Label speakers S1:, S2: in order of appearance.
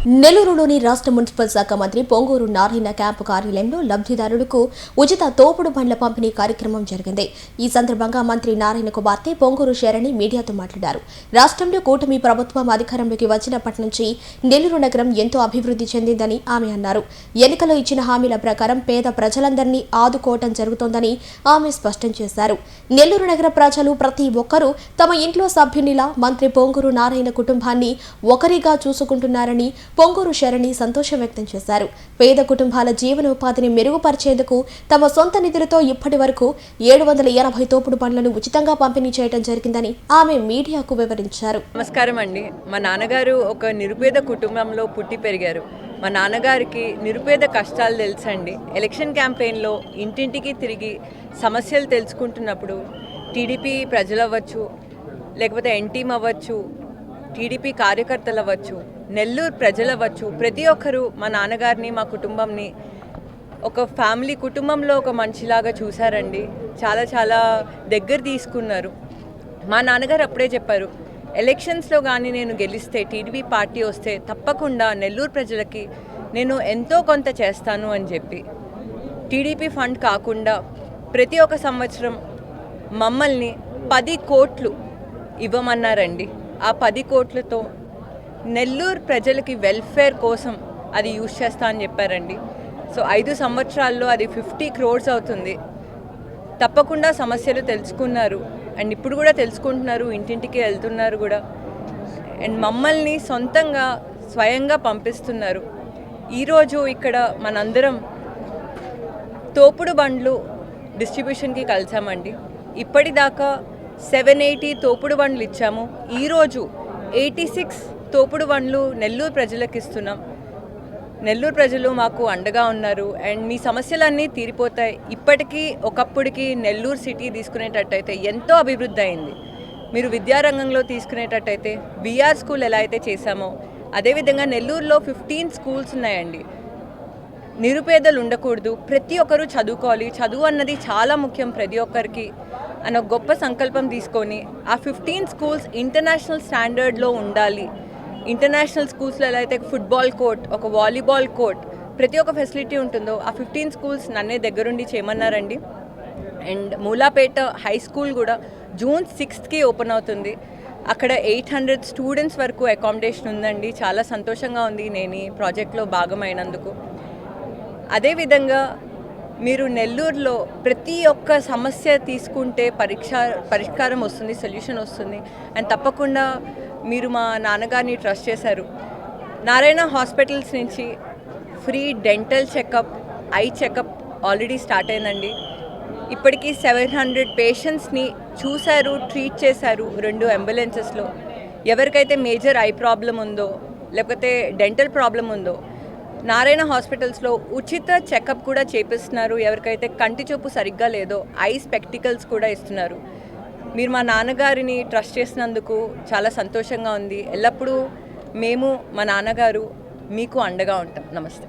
S1: నెల్లూరులోని రాష్ట్ర మున్సిపల్ శాఖ మంత్రి పొంగూరు నారాయణ క్యాంపు కార్యాలయంలో లబ్ధిదారులకు ఉచిత తోపుడు బండ్ల పంపిణీ కార్యక్రమం జరిగింది. ఈ సందర్భంగా మంత్రి నారాయణ కుమార్తె పొంగూరు శరణి మీడియాతో మాట్లాడారు. రాష్ట్రంలో కూటమి ప్రభుత్వం అధికారంలోకి వచ్చినప్పటి నుంచి నెల్లూరు నగరం ఎంతో అభివృద్ధి చెందిందని ఆమె అన్నారు. ఎన్నికల్లో ఇచ్చిన హామీల ప్రకారం పేద ప్రజలందరినీ ఆదుకోవటం జరుగుతోందని ఆమె స్పష్టం చేశారు. నెల్లూరు నగర ప్రజలు ప్రతి ఒక్కరూ తమ ఇంట్లో సభ్యునిలా మంత్రి పొంగూరు నారాయణ కుటుంబాన్ని ఒకరిగా చూసుకుంటున్నారని పొంగూరు శరణి సంతోషం వ్యక్తం చేశారు. పేద కుటుంబాల జీవనోపాధిని మెరుగుపరిచేందుకు తమ సొంత నిధులతో ఇప్పటి వరకు 780 తోపుడు బండ్లను ఉచితంగా పంపిణీ చేయడం జరిగిందని ఆమె మీడియాకు వివరించారు.
S2: నమస్కారం అండి. మా నాన్నగారు ఒక నిరుపేద కుటుంబంలో పుట్టి పెరిగారు. మా నాన్నగారికి నిరుపేద కష్టాలు తెలుసండి. ఎలక్షన్ క్యాంపెయిన్లో ఇంటింటికి తిరిగి సమస్యలు తెలుసుకుంటున్నప్పుడు టీడీపీ ప్రజలు అవ్వచ్చు, లేకపోతే ఎన్టీఎం అవ్వచ్చు, టీడీపీ కార్యకర్తలు అవ్వచ్చు, నెల్లూరు ప్రజలు అవ్వచ్చు, ప్రతి ఒక్కరూ మా నాన్నగారిని మా కుటుంబంని ఒక ఫ్యామిలీ కుటుంబంలో ఒక మనిషిలాగా చూశారండి. చాలా చాలా దగ్గర తీసుకున్నారు. మా నాన్నగారు అప్పుడే చెప్పారు, ఎలక్షన్స్లో కానీ నేను గెలిస్తే టీడీపీ పార్టీ వస్తే తప్పకుండా నెల్లూరు ప్రజలకి నేను ఎంతో కొంత చేస్తాను అని చెప్పి టీడీపీ ఫండ్ కాకుండా ప్రతి ఒక్క సంవత్సరం మమ్మల్ని 10 కోట్లు ఇవ్వమన్నారండి. ఆ 10 కోట్లతో నెల్లూరు ప్రజలకి వెల్ఫేర్ కోసం అది యూజ్ చేస్తా అని చెప్పారండి. సో 5 సంవత్సరాల్లో అది 50 crores అవుతుంది. తప్పకుండా సమస్యలు తెలుసుకున్నారు అండ్ ఇప్పుడు కూడా తెలుసుకుంటున్నారు, ఇంటింటికి వెళ్తున్నారు కూడా అండ్ మమ్మల్ని సొంతంగా స్వయంగా పంపిస్తున్నారు. ఈరోజు ఇక్కడ మనందరం తోపుడు బండ్లు డిస్ట్రిబ్యూషన్కి కలిసామండి. ఇప్పటిదాకా 780 తోపుడు బండ్లు ఇచ్చాము. ఈరోజు 86 తోపుడు బండ్లు నెల్లూరు ప్రజలకు ఇస్తున్నాం. నెల్లూరు ప్రజలు మాకు అండగా ఉన్నారు అండ్ మీ సమస్యలన్నీ తీరిపోతాయి. ఇప్పటికీ ఒకప్పుడికి నెల్లూరు సిటీ తీసుకునేటట్టయితే ఎంతో అభివృద్ధి అయింది. మీరు విద్యారంగంలో తీసుకునేటట్టయితే బీఆర్ స్కూల్ ఎలా అయితే చేశామో అదేవిధంగా నెల్లూరులో 15 స్కూల్స్ ఉన్నాయండి. నిరుపేదలు ఉండకూడదు, ప్రతి ఒక్కరూ చదువుకోవాలి, చదువు అన్నది చాలా ముఖ్యం ప్రతి ఒక్కరికి అని ఒక గొప్ప సంకల్పం తీసుకొని ఆ 15 స్కూల్స్ ఇంటర్నేషనల్ స్టాండర్డ్లో ఉండాలి. ఇంటర్నేషనల్ స్కూల్స్లో ఎలా అయితే ఫుట్బాల్ కోర్ట్, ఒక వాలీబాల్ కోర్ట్, ప్రతి ఒక్క ఫెసిలిటీ ఉంటుందో ఆ 15 స్కూల్స్ నన్నే దగ్గరుండి చేయమన్నారండి. అండ్ మూలాపేట హై స్కూల్ కూడా June 6th ఓపెన్ అవుతుంది. అక్కడ 800 స్టూడెంట్స్ వరకు అకామిడేషన్ ఉందండి. చాలా సంతోషంగా ఉంది నేను ఈ ప్రాజెక్ట్లో భాగమైనందుకు. అదేవిధంగా మీరు నెల్లూరులో ప్రతి ఒక్క సమస్య తీసుకుంటే పరిష్కారం వస్తుంది, సొల్యూషన్ వస్తుంది అండ్ తప్పకుండా మీరు మా నాన్నగారిని ట్రస్ట్ చేశారు. నారాయణ హాస్పిటల్స్ నుంచి free dental checkup, eye checkup already start అయిందండి. ఇప్పటికీ 700 పేషెంట్స్ని చూశారు, ట్రీట్ చేశారు 2 అంబులెన్సెస్లో. ఎవరికైతే మేజర్ ఐ ప్రాబ్లం ఉందో లేకపోతే డెంటల్ ప్రాబ్లం ఉందో నారాయణ హాస్పిటల్స్లో ఉచిత చెకప్ కూడా చేపిస్తున్నారు. ఎవరికైతే కంటి చూపు సరిగ్గా లేదో ఐ స్పెక్టికల్స్ కూడా ఇస్తున్నారు. మీరు మా నాన్నగారిని ట్రస్ట్ చేసినందుకు చాలా సంతోషంగా ఉంది. ఎల్లప్పుడూ మేము మా నాన్నగారు మీకు అండగా ఉంటాం. నమస్తే.